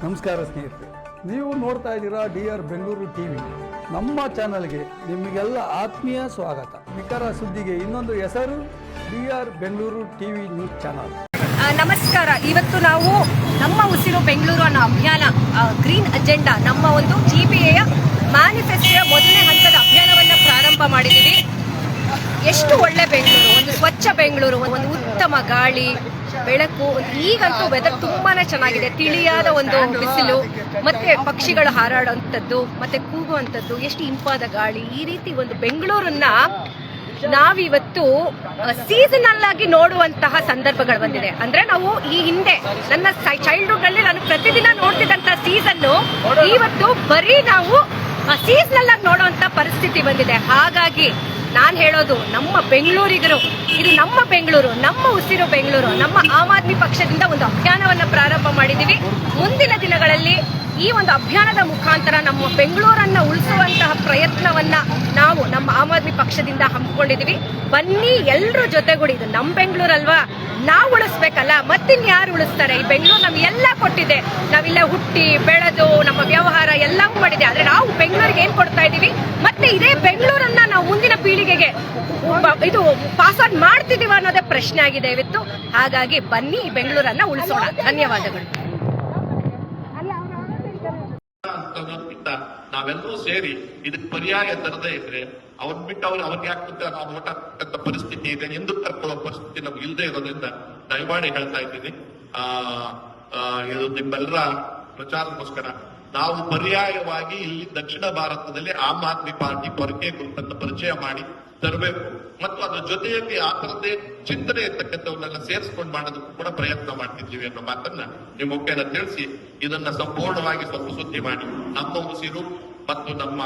ನಮಸ್ಕಾರ ಸ್ನೇಹಿತರೆ, ನೀವು ನೋಡ್ತಾ ಇದ್ದೀರಾ DR ಬೆಂಗಳೂರು TV. ನಮ್ಮ ಚಾನಲ್ಗೆ ನಿಮಗೆಲ್ಲ ಆತ್ಮೀಯ ಸ್ವಾಗತ. ನಿಖರ ಸುದ್ದಿಗೆ ಇನ್ನೊಂದು ಹೆಸರು DR Bengaluru TV news channel. ನಮಸ್ಕಾರ. ಇವತ್ತು ನಾವು ನಮ್ಮ ಉಸಿರು ಬೆಂಗಳೂರು ಅನ್ನೋ ಅಭಿಯಾನ, ಗ್ರೀನ್ ಅಜೆಂಡಾ, ನಮ್ಮ ಒಂದು GBA ಮ್ಯಾನಿಫೆಸ್ಟೋಯ ಮೊದಲನೇ ಹಂತದ ಅಭಿಯಾನವನ್ನು ಪ್ರಾರಂಭ ಮಾಡಿದ್ದೀವಿ. ಎಷ್ಟು ಒಳ್ಳೆ ಬೆಂಗಳೂರು, ಒಂದು ಸ್ವಚ್ಛ ಬೆಂಗಳೂರು, ಒಂದು ಉತ್ತಮ ಗಾಳಿ ಬೆಳಕು. ಈಗಂತೂ ವೆದರ್ ತುಂಬಾನೇ ಚೆನ್ನಾಗಿದೆ. ತಿಳಿಯಾದ ಒಂದು ಬಿಸಿಲು, ಮತ್ತೆ ಪಕ್ಷಿಗಳು ಹಾರಾಡುವಂಥದ್ದು, ಮತ್ತೆ ಕೂಗುವಂಥದ್ದು, ಎಷ್ಟು ಇಂಪಾದ ಗಾಳಿ. ಈ ರೀತಿ ಒಂದು ಬೆಂಗಳೂರನ್ನ ನಾವಿವತ್ತು ಸೀಸನಲ್ ಆಗಿ ನೋಡುವಂತಹ ಸಂದರ್ಭಗಳು ಬಂದಿದೆ. ಅಂದ್ರೆ ನಾವು ಈ ಹಿಂದೆ ನನ್ನ ಚೈಲ್ಡ್ಹುಡ್ ನಲ್ಲಿ ನಾನು ಪ್ರತಿದಿನ ನೋಡ್ತಿದ್ದಂತ ಸೀಸನ್ನು ಇವತ್ತು ಬರೀ ನಾವು ಸೀಸನಲ್ ಆಗಿ ನೋಡುವಂತ ಪರಿಸ್ಥಿತಿ ಬಂದಿದೆ. ಹಾಗಾಗಿ ನಾನು ಹೇಳೋದು, ನಮ್ಮ ಬೆಂಗಳೂರಿಗರು, ಇದು ನಮ್ಮ ಬೆಂಗಳೂರು, ನಮ್ಮ ಉಸಿರು ಬೆಂಗಳೂರು. ನಮ್ಮ ಆಮ್ ಆದ್ಮಿ ಪಕ್ಷದಿಂದ ಒಂದು ಅಭಿಯಾನವನ್ನ ಪ್ರಾರಂಭ ಮಾಡಿದೀವಿ. ಮುಂದಿನ ದಿನಗಳಲ್ಲಿ ಈ ಒಂದು ಅಭಿಯಾನದ ಮುಖಾಂತರ ನಮ್ಮ ಬೆಂಗಳೂರನ್ನ ಉಳಿಸುವಂತಹ ಪ್ರಯತ್ನವನ್ನ ನಾವು ನಮ್ಮ ಆಮ್ ಆದ್ಮಿ ಪಕ್ಷದಿಂದ ಹಮ್ಮಿಕೊಂಡಿದೀವಿ. ಬನ್ನಿ ಎಲ್ಲರೂ ಜೊತೆಗೂಡಿ, ಇದು ನಮ್ಮ ಬೆಂಗಳೂರಲ್ವಾ, ನಾವು ಉಳಿಸ್ಬೇಕಲ್ಲ, ಮತ್ತಿನ್ಯಾರು ಉಳಿಸ್ತಾರೆ? ಈ ಬೆಂಗಳೂರು ನಮ್ಗೆಲ್ಲ ಕೊಟ್ಟಿದೆ. ನಾವಿಲ್ಲ ಹುಟ್ಟಿ ಬೆಳೆದು ನಮ್ಮ ವ್ಯವಹಾರ ಎಲ್ಲವೂ ಮಾಡಿದೆ. ಆದ್ರೆ ನಾವು ಬೆಂಗಳೂರಿಗೆ ಏನ್ ಕೊಡ್ತಾ ಇದೀವಿ? ಮತ್ತೆ ಇದೇ ಬೆಂಗಳೂರನ್ನ ನಾವು ಮುಂದಿನ ಪೀಳಿಗೆಗೆ ಇದು ಪಾಸ್ ಆನ್ ಮಾಡ್ತಿದೀವ ಅನ್ನೋದೇ ಪ್ರಶ್ನೆ ಆಗಿದೆ ಇವತ್ತು. ಹಾಗಾಗಿ ಬನ್ನಿ ಈ ಬೆಂಗಳೂರನ್ನ ಉಳಿಸೋಣ. ಧನ್ಯವಾದಗಳು. ನಾವೆಲ್ಲರೂ ಸೇರಿ ಇದಕ್ಕೆ ಪರ್ಯಾಯ ತರದೇ ಇದ್ರೆ ಅವ್ನ್ ಬಿಟ್ಟು ಅವ್ರಿಗೆ ಯಾಕೆ ನಾವು ಓಟ್ ಹಾಕಂತ ಪರಿಸ್ಥಿತಿ ಇದೆ, ಎಂದು ಕರ್ಕೊಳ್ಳೋ ಪರಿಸ್ಥಿತಿ ನಮ್ಗೆ ಇಲ್ಲದೆ ಇರೋದ್ರಿಂದ ದಯಮಾಡಿ ಹೇಳ್ತಾ ಇದ್ದೀನಿ. ಇದು ನಿಮ್ಮೆಲ್ಲರ ಪ್ರಚಾರಕ್ಕೋಸ್ಕರ ನಾವು ಪರ್ಯಾಯವಾಗಿ ಇಲ್ಲಿ ದಕ್ಷಿಣ ಭಾರತದಲ್ಲಿ ಆಮ್ ಆದ್ಮಿ ಪಾರ್ಟಿ ಪೊರಕೆ ಗುಂಪನ್ನು ಪರಿಚಯ ಮಾಡಿ ತರಬೇಕು ಮತ್ತು ಅದ್ರ ಜೊತೆಯಲ್ಲಿ ಆ ತರದೇ ಚಿಂತನೆ ಇರ್ತಕ್ಕಂಥವನ್ನೆಲ್ಲ ಸೇರಿಸ್ಕೊಂಡು ಮಾಡೋದಕ್ಕೂ ಕೂಡ ಪ್ರಯತ್ನ ಮಾಡ್ತಿದ್ದೀವಿ ಅನ್ನೋ ಮಾತನ್ನ ನಿಮ್ಮ ಮುಖೇನ ತಿಳಿಸಿ ಇದನ್ನ ಸಂಪೂರ್ಣವಾಗಿ ಸ್ವಲ್ಪ ಸುದ್ದಿ ಮಾಡಿ ನಮ್ಮ ಉಸಿರು ಮತ್ತು ನಮ್ಮ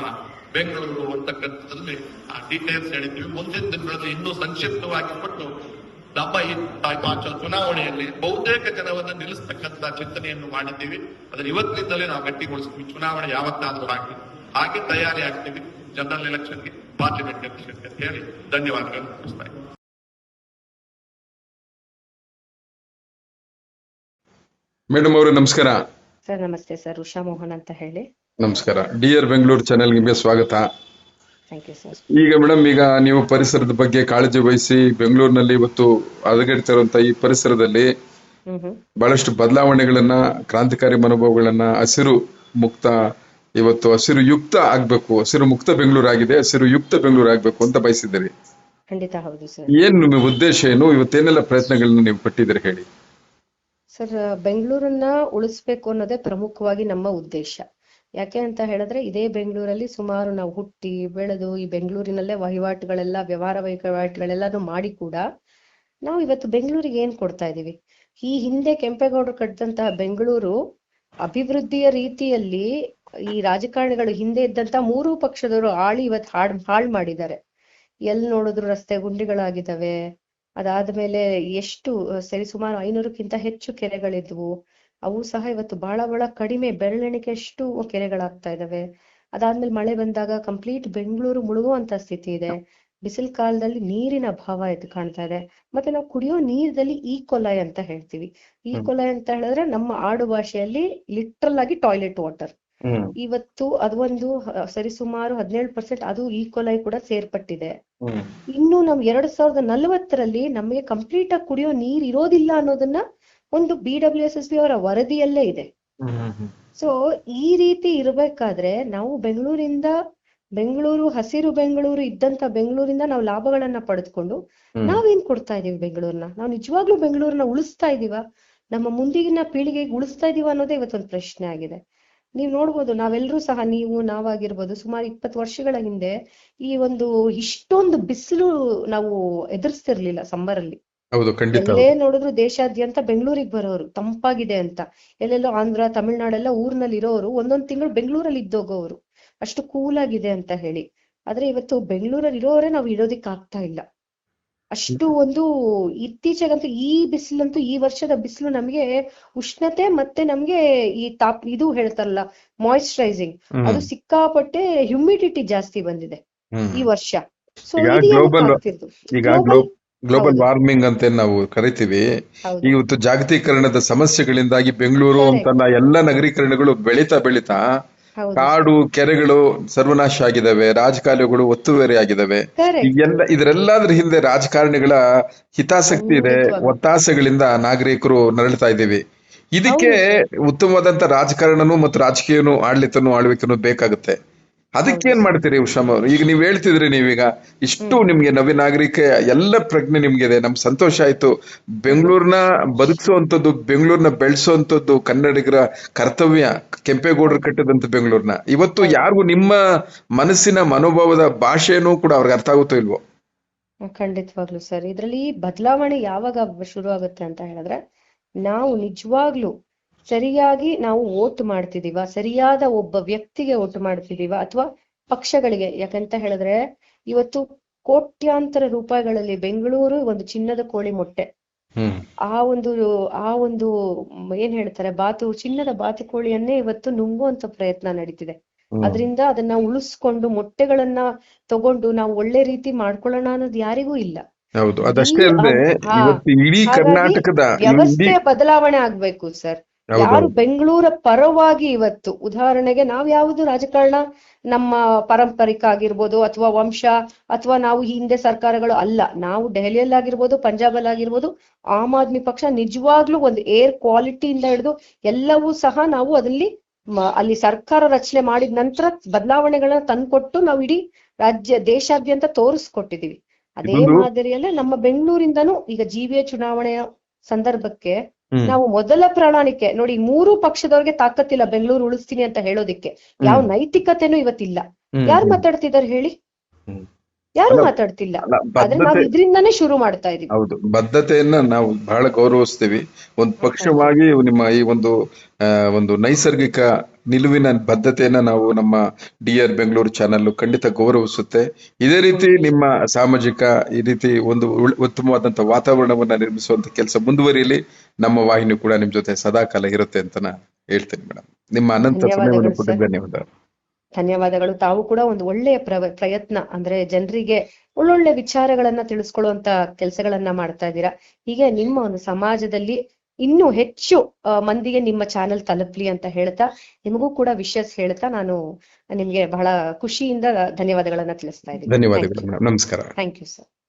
ಬೆಂಗಳೂರು ಅಂತಕ್ಕಂಥದ್ರಲ್ಲಿ ಆ ಡೀಟೇಲ್ಸ್ ಹೇಳಿದ್ವಿ. ಮುಂದಿನ ದಿನಗಳಲ್ಲಿ ಇನ್ನೂ ಸಂಕ್ಷಿಪ್ತವಾಗಿ ಕೊಟ್ಟು ನಮ್ಮ ಈ ಚುನಾವಣೆಯಲ್ಲಿ ಬಹುತೇಕ ಜನವನ್ನ ನಿಲ್ಲಿಸ್ತಕ್ಕಂಥ ಚಿಂತನೆಯನ್ನು ಮಾಡಿದ್ದೀವಿ. ಅದನ್ನ ಇವತ್ತಿನಿಂದಲೇ ನಾವು ಗಟ್ಟಿಗೊಳಿಸ್ತೀವಿ. ಚುನಾವಣೆ ಯಾವತ್ತಾದ್ರೂ ಹಾಗೆ ತಯಾರಿ ಆಗ್ತೀವಿ. ಜನರಲ್ ಎಲೆಕ್ಷನ್ಗೆ, ಪಾರ್ಲಿಮೆಂಟ್ ಎಲೆಕ್ಷನ್ಗೆ ಅಂತ ಹೇಳಿ ಧನ್ಯವಾದಗಳನ್ನು ತಿಳಿಸ್ತಾ ಇದ್ದೀನಿ. ಮೇಡಮ್ ಅವರು ನಮಸ್ಕಾರ. ಸರ್ ನಮಸ್ತೆ ಸರ್, ಉಷಾ ಮೋಹನ್ ಅಂತ ಹೇಳಿ. ನಮಸ್ಕಾರ. DR ಬೆಂಗಳೂರು ಚಾನೆಲ್ ನಿಮಗೆ ಸ್ವಾಗತ. Thank you sir. ಈಗ ಮೇಡಮ್, ಈಗ ನೀವು ಪರಿಸರದ ಬಗ್ಗೆ ಕಾಳಜಿ ವಹಿಸಿ ಬೆಂಗಳೂರಿನಲ್ಲಿ ಇವತ್ತು ಹದಗೆಡ್ತಿರುವಂತ ಈ ಪರಿಸರದಲ್ಲಿ ಬಹಳಷ್ಟು ಬದಲಾವಣೆಗಳನ್ನ, ಕ್ರಾಂತಿಕಾರಿ ಮನೋಭಾವಗಳನ್ನ, ಹಸಿರು ಮುಕ್ತ, ಇವತ್ತು ಹಸಿರು ಯುಕ್ತ ಆಗ್ಬೇಕು, ಹಸಿರು ಮುಕ್ತ ಬೆಂಗಳೂರು ಆಗಿದೆ, ಹಸಿರು ಯುಕ್ತ ಬೆಂಗಳೂರು ಆಗ್ಬೇಕು ಅಂತ ಬಯಸಿದ್ದೀರಿ. ಖಂಡಿತ ಹೌದು ಸರ್. ಏನ್ ನಿಮ್ಮ ಉದ್ದೇಶ ಏನು? ಇವತ್ತೇನೆಲ್ಲ ಪ್ರಯತ್ನಗಳನ್ನ ನೀವು ಪಟ್ಟಿದ್ದೀರಿ ಹೇಳಿ. ಸರ್, ಬೆಂಗಳೂರನ್ನ ಉಳಿಸ್ಬೇಕು ಅನ್ನೋದೇ ಪ್ರಮುಖವಾಗಿ ನಮ್ಮ ಉದ್ದೇಶ. ಯಾಕೆ ಅಂತ ಹೇಳಿದ್ರೆ, ಇದೇ ಬೆಂಗಳೂರಲ್ಲಿ ಸುಮಾರು ನಾವು ಹುಟ್ಟಿ ಬೆಳೆದು ಈ ಬೆಂಗಳೂರಿನಲ್ಲೇ ವಹಿವಾಟುಗಳೆಲ್ಲ, ವ್ಯವಹಾರ ವಹಿವಾಟುಗಳೆಲ್ಲಾನು ಮಾಡಿ ಕೂಡ ನಾವು ಇವತ್ತು ಬೆಂಗಳೂರಿಗೆ ಏನ್ ಕೊಡ್ತಾ ಇದೀವಿ? ಈ ಹಿಂದೆ ಕೆಂಪೇಗೌಡರು ಕಟ್ಟಿದಂತಹ ಬೆಂಗಳೂರು ಅಭಿವೃದ್ಧಿಯ ರೀತಿಯಲ್ಲಿ ಈ ರಾಜಕಾರಣಿಗಳು ಹಿಂದೆ ಇದ್ದಂತ ಮೂರೂ ಪಕ್ಷದವರು ಇವತ್ತು ಹಾಳು ಮಾಡಿದ್ದಾರೆ. ಎಲ್ಲಿ ನೋಡಿದ್ರು ರಸ್ತೆ ಗುಂಡಿಗಳಾಗಿದ್ದಾವೆ. ಅದಾದ್ಮೇಲೆ ಎಷ್ಟು ಸುಮಾರು 500ಕ್ಕಿಂತ ಹೆಚ್ಚು ಕೆರೆಗಳಿದ್ವು. ಅವು ಸಹ ಇವತ್ತು ಬಹಳ ಕಡಿಮೆ, ಬೆರಳೆಣಿಕೆಯಷ್ಟು ಕೆರೆಗಳಾಗ್ತಾ ಇದಾವೆ. ಅದಾದ್ಮೇಲೆ ಮಳೆ ಬಂದಾಗ ಕಂಪ್ಲೀಟ್ ಬೆಂಗಳೂರು ಮುಳುಗುವಂತ ಸ್ಥಿತಿ ಇದೆ. ಬಿಸಿಲು ಕಾಲದಲ್ಲಿ ನೀರಿನ ಅಭಾವ ಎದ್ದು ಕಾಣ್ತಾ ಇದೆ. ಮತ್ತೆ ನಾವು ಕುಡಿಯೋ ನೀರಲ್ಲಿ ಈಕೊಲೈ ಅಂತ ಹೇಳ್ತೀವಿ. ಈಕೊಲೈ ಅಂತ ಹೇಳಿದ್ರೆ ನಮ್ಮ ಆಡು ಭಾಷೆಯಲ್ಲಿ ಲಿಟ್ರಲ್ ಆಗಿ ಟಾಯ್ಲೆಟ್ ವಾಟರ್. ಇವತ್ತು ಅದು ಒಂದು ಸರಿಸುಮಾರು 17% ಅದು ಈಕೊಲೈ ಕೂಡ ಸೇರ್ಪಟ್ಟಿದೆ. ಇನ್ನು ನಮ್ 2040ರಲ್ಲಿ ನಮಗೆ ಕಂಪ್ಲೀಟ್ ಆಗಿ ಕುಡಿಯೋ ನೀರ್ ಇರೋದಿಲ್ಲ ಅನ್ನೋದನ್ನ ಒಂದು BWSSB ಅವರ ವರದಿಯಲ್ಲೇ ಇದೆ. ಸೊ ಈ ರೀತಿ ಇರ್ಬೇಕಾದ್ರೆ ನಾವು ಬೆಂಗಳೂರು ಹಸಿರು ಬೆಂಗಳೂರು ಇದ್ದಂತ ಬೆಂಗಳೂರಿಂದ ನಾವು ಲಾಭಗಳನ್ನ ಪಡೆದುಕೊಂಡು ನಾವೇನ್ ಕೊಡ್ತಾ ಇದೀವಿ? ಬೆಂಗಳೂರನ್ನ ನಾವು ನಿಜವಾಗ್ಲೂ ಬೆಂಗಳೂರನ್ನ ಉಳಿಸ್ತಾ ಇದೀವ? ನಮ್ಮ ಮುಂದಿನ ಪೀಳಿಗೆಗೆ ಉಳಿಸ್ತಾ ಇದೀವ ಅನ್ನೋದೇ ಇವತ್ತೊಂದು ಪ್ರಶ್ನೆ ಆಗಿದೆ. ನೀವ್ ನೋಡ್ಬೋದು, ನಾವೆಲ್ಲರೂ ಸಹ, ನೀವು ನಾವಾಗಿರ್ಬೋದು, ಸುಮಾರು 20 ವರ್ಷಗಳ ಹಿಂದೆ ಈ ಒಂದು ಇಷ್ಟೊಂದು ಬಿಸಿಲು ನಾವು ಎದುರಿಸ್ತಿರ್ಲಿಲ್ಲ ಸಮ್ಮರಲ್ಲಿ. ಎಲ್ಲೇ ನೋಡಿದ್ರು ದೇಶಾದ್ಯಂತ ಬೆಂಗಳೂರಿಗೆ ಬರೋರು ತಂಪಾಗಿದೆ ಅಂತ. ಎಲ್ಲೆಲ್ಲೋ ಆಂಧ್ರ, ತಮಿಳ್ನಾಡೆಲ್ಲ ಊರ್ನಲ್ಲಿ ಇರೋರು ಒಂದೊಂದ್ ತಿಂಗಳು ಬೆಂಗಳೂರಲ್ಲಿ ಇದ್ದೋಗೋರು, ಅಷ್ಟು ಕೂಲ್ ಆಗಿದೆ ಅಂತ ಹೇಳಿ. ಆದ್ರೆ ಇವತ್ತು ಬೆಂಗಳೂರಲ್ಲಿ ಇರೋರೇ ನಾವು ಇರೋದಿಕ್ ಆಗ್ತಾ ಇಲ್ಲ. ಅಷ್ಟು ಒಂದು ಇತ್ತೀಚೆಗಂತೂ ಈ ಬಿಸಿಲಂತೂ, ಈ ವರ್ಷದ ಬಿಸಿಲು ನಮ್ಗೆ ಉಷ್ಣತೆ ಮತ್ತೆ ನಮ್ಗೆ ಈ ಇದು ಹೇಳ್ತಾರಲ್ಲ ಮಾಯಿಶ್ಚರೈಸಿಂಗ್, ಅದು ಸಿಕ್ಕಾಪಟ್ಟೆ ಹ್ಯುಮಿಡಿಟಿ ಜಾಸ್ತಿ ಬಂದಿದೆ ಈ ವರ್ಷ. ಸೊ ಗ್ಲೋಬಲ್ ಹೌದು. ವಾರ್ಮಿಂಗ್ ಅಂತ ನಾವು ಕರಿತೀವಿ. ಹೌದು. ಇವತ್ತು ಜಾಗತೀಕರಣದ ಸಮಸ್ಯೆಗಳಿಂದಾಗಿ ಬೆಂಗಳೂರು Correct. ಅಂತಲ್ಲ ಎಲ್ಲ ನಗರೀಕರಣಗಳು ಬೆಳೀತಾ ಹೌದು ಸರ್. ಕಾಡು ಕೆರೆಗಳು ಸರ್ವನಾಶ ಆಗಿದಾವೆ, ರಾಜಕಾಲುವೆಗಳು ಒತ್ತುವರಿ ಆಗಿದಾವೆ. ಕರೆಕ್ಟ್. ಇದರೆಲ್ಲದ್ರ ಹಿಂದೆ ರಾಜಕಾರಣಿಗಳ ಹಿತಾಸಕ್ತಿ ಇದೆ, ಖಂಡಿತವಾಗ್ಲು. ಒತ್ತಾಸೆಗಳಿಂದ ನಾಗರಿಕರು ನರಳ್ತಾ ಇದ್ದೀವಿ. ಇದಕ್ಕೆ ಹೌದು ಸರ್. ಉತ್ತಮವಾದಂತ ರಾಜಕಾರಣನೂ ಮತ್ತು ರಾಜಕೀಯನೂ ಆಳ್ವಿಕೆನೂ ಬೇಕಾಗುತ್ತೆ. ಅದಕ್ಕೆ ಏನ್ ಮಾಡ್ತೀರಿ ಉಷಾಮ್ ಅವರು? ಈಗ ನೀವ್ ಹೇಳ್ತಿದ್ರಿ, ನೀವೀಗ ಇಷ್ಟು ನಿಮ್ಗೆ ನವ್ಯ ನಾಗರಿಕ ಎಲ್ಲ ಪ್ರಜ್ಞೆ ನಿಮ್ಗಿದೆ, ನಮ್ಗೆ ಸಂತೋಷ ಆಯ್ತು. ಬೆಂಗಳೂರಿನ ಬದುಕಿಸುವಂತದ್ದು, ಬೆಂಗಳೂರಿನ ಬೆಳೆಸುವಂತದ್ದು ಕನ್ನಡಿಗರ ಕರ್ತವ್ಯ. ಕೆಂಪೇಗೌಡರು ಕಟ್ಟಿದಂತ ಬೆಂಗಳೂರಿನ ಇವತ್ತು ಯಾರಿಗೂ ನಿಮ್ಮ ಮನಸ್ಸಿನ ಮನೋಭಾವದ ಭಾಷೆನೂ ಕೂಡ ಅವ್ರಿಗೆ ಅರ್ಥ ಆಗುತ್ತೋ ಇಲ್ವೋ? ಖಂಡಿತವಾಗ್ಲು ಸರ್. ಇದ್ರಲ್ಲಿ ಬದಲಾವಣೆ ಯಾವಾಗ ಶುರು ಆಗುತ್ತೆ ಅಂತ ಹೇಳಿದ್ರೆ, ನಾವು ನಿಜವಾಗ್ಲು ಸರಿಯಾಗಿ ನಾವು ವೋಟ್ ಮಾಡ್ತಿದೀವ, ಸರಿಯಾದ ಒಬ್ಬ ವ್ಯಕ್ತಿಗೆ ವೋಟ್ ಮಾಡ್ತಿದೀವ, ಅಥವಾ ಪಕ್ಷಗಳಿಗೆ. ಯಾಕಂತ ಹೇಳಿದ್ರೆ ಇವತ್ತು ಕೋಟ್ಯಾಂತರ ರೂಪಾಯಿಗಳಲ್ಲಿ ಬೆಂಗಳೂರು ಒಂದು ಚಿನ್ನದ ಕೋಳಿ ಮೊಟ್ಟೆ. ಆ ಒಂದು ಏನ್ ಹೇಳ್ತಾರೆ, ಚಿನ್ನದ ಬಾತುಕೋಳಿಯನ್ನೇ ಇವತ್ತು ನುಂಗುವಂತ ಪ್ರಯತ್ನ ನಡೀತಿದೆ. ಅದರಿಂದ ಅದನ್ನ ಉಳಿಸ್ಕೊಂಡು ಮೊಟ್ಟೆಗಳನ್ನ ತಗೊಂಡು ನಾವು ಒಳ್ಳೆ ರೀತಿ ಮಾಡ್ಕೊಳ್ಳೋಣ ಅನ್ನೋದು ಯಾರಿಗೂ ಇಲ್ಲ. ಹೌದು, ಅದಷ್ಟೇ ಅಲ್ಲದೆ ಇವತ್ತು ಇಡೀ ಕರ್ನಾಟಕದ ವ್ಯವಸ್ಥೆ ಬದಲಾವಣೆ ಆಗ್ಬೇಕು ಸರ್. ಯಾರು ಬೆಂಗಳೂರ ಪರವಾಗಿ ಇವತ್ತು, ಉದಾಹರಣೆಗೆ ನಾವ್ ಯಾವುದು ರಾಜಕಾರಣ ನಮ್ಮ ಪಾರಂಪರಿಕ ಆಗಿರ್ಬೋದು, ಅಥವಾ ವಂಶ, ಅಥವಾ ನಾವು ಹಿಂದೆ ಸರ್ಕಾರಗಳು ಅಲ್ಲ. ನಾವು ದೆಹಲಿಯಲ್ಲಾಗಿರ್ಬೋದು, ಪಂಜಾಬ್ ಆಮ್ ಆದ್ಮಿ ಪಕ್ಷ ನಿಜವಾಗ್ಲೂ ಒಂದು ಏರ್ ಕ್ವಾಲಿಟಿಯಿಂದ ಹಿಡಿದು ಎಲ್ಲವೂ ಸಹ ನಾವು ಅಲ್ಲಿ ಸರ್ಕಾರ ರಚನೆ ಮಾಡಿದ ನಂತರ ಬದಲಾವಣೆಗಳನ್ನ ತಂದ್ಕೊಟ್ಟು ನಾವು ಇಡೀ ದೇಶಾದ್ಯಂತ ತೋರಿಸ್ಕೊಟ್ಟಿದೀವಿ. ಅದೇ ಮಾದರಿಯಲ್ಲೇ ನಮ್ಮ ಬೆಂಗಳೂರಿಂದನೂ ಈಗ GVA ಚುನಾವಣೆಯ ಸಂದರ್ಭಕ್ಕೆ ನಾವು ಮೊದಲ ಪ್ರಣಾಳಿಕೆ ನೋಡಿ, 3 ಪಕ್ಷದವ್ರಿಗೆ ತಾಕತ್ತಿಲ್ಲ ಬೆಂಗಳೂರು ಉಳಿಸ್ತೀನಿ ಅಂತ ಹೇಳೋದಿಕ್ಕೆ. ಯಾವ ನೈತಿಕತೆನೂ ಇವತ್ತಿಲ್ಲ. ಯಾರು ಮಾತಾಡ್ತಿದಾರೆ ಹೇಳಿ? ಯಾರು ಮಾತಾಡ್ತಿಲ್ಲ. ಆದ್ರೆ ನಾವು ಇದ್ರಿಂದಾನೇ ಶುರು ಮಾಡ್ತಾ ಇದೀವಿ. ಹೌದು, ಬದ್ಧತೆಯನ್ನ ನಾವು ಬಹಳ ಗೌರವಿಸ್ತೀವಿ. ಒಂದು ಪಕ್ಷವಾಗಿ ನಿಮ್ಮ ಈ ಒಂದು ನೈಸರ್ಗಿಕ ನಿಲುವಿನ ಬದ್ಧತೆಯನ್ನ ನಾವು ನಮ್ಮ DR ಬೆಂಗಳೂರು ಚಾನೆಲ್ ಖಂಡಿತ ಗೌರವಿಸುತ್ತೆ. ಇದೇ ರೀತಿ ನಿಮ್ಮ ಸಾಮಾಜಿಕ ಈ ರೀತಿ ಒಂದು ಉತ್ತಮವಾದಂತ ವಾತಾವರಣವನ್ನ ನಿರ್ಮಿಸುವಂತ ಕೆಲಸ ಮುಂದುವರಿಯಲಿ. ನಮ್ಮ ವಾಹಿನಿ ಕೂಡ ನಿಮ್ ಜೊತೆ ಸದಾಕಾಲ ಇರುತ್ತೆ ಅಂತ ನಾ ಹೇಳ್ತೇನೆ ಮೇಡಮ್. ನಿಮ್ಮ ಅನಂತ ಸಮಯವನ್ನು ಕೊಟ್ಟಿದ್ದ ಧನ್ಯವಾದ. ಧನ್ಯವಾದಗಳು. ತಾವು ಕೂಡ ಒಂದು ಒಳ್ಳೆಯ ಪ್ರಯತ್ನ, ಅಂದ್ರೆ ಜನರಿಗೆ ಒಳ್ಳೊಳ್ಳೆ ವಿಚಾರಗಳನ್ನ ತಿಳಿಸ್ಕೊಳ್ಳುವಂತ ಕೆಲಸಗಳನ್ನ ಮಾಡ್ತಾ ಇದ್ದೀರಾ. ಹೀಗೆ ನಿಮ್ಮ ಒಂದು ಸಮಾಜದಲ್ಲಿ ಇನ್ನೂ ಹೆಚ್ಚು ಮಂದಿಗೆ ನಿಮ್ಮ ಚಾನೆಲ್ ತಲುಪ್ಲಿ ಅಂತ ಹೇಳ್ತಾ, ನಿಮಗೂ ಕೂಡ ವಿಶಸ್ ಹೇಳ್ತಾ ನಾನು ನಿಮ್ಗೆ ಬಹಳ ಖುಷಿಯಿಂದ ಧನ್ಯವಾದಗಳನ್ನ ತಿಳಿಸ್ತಾ ಇದ್ದೀನಿ. ಧನ್ಯವಾದಗಳು, ನಮಸ್ಕಾರ. Thank you sir.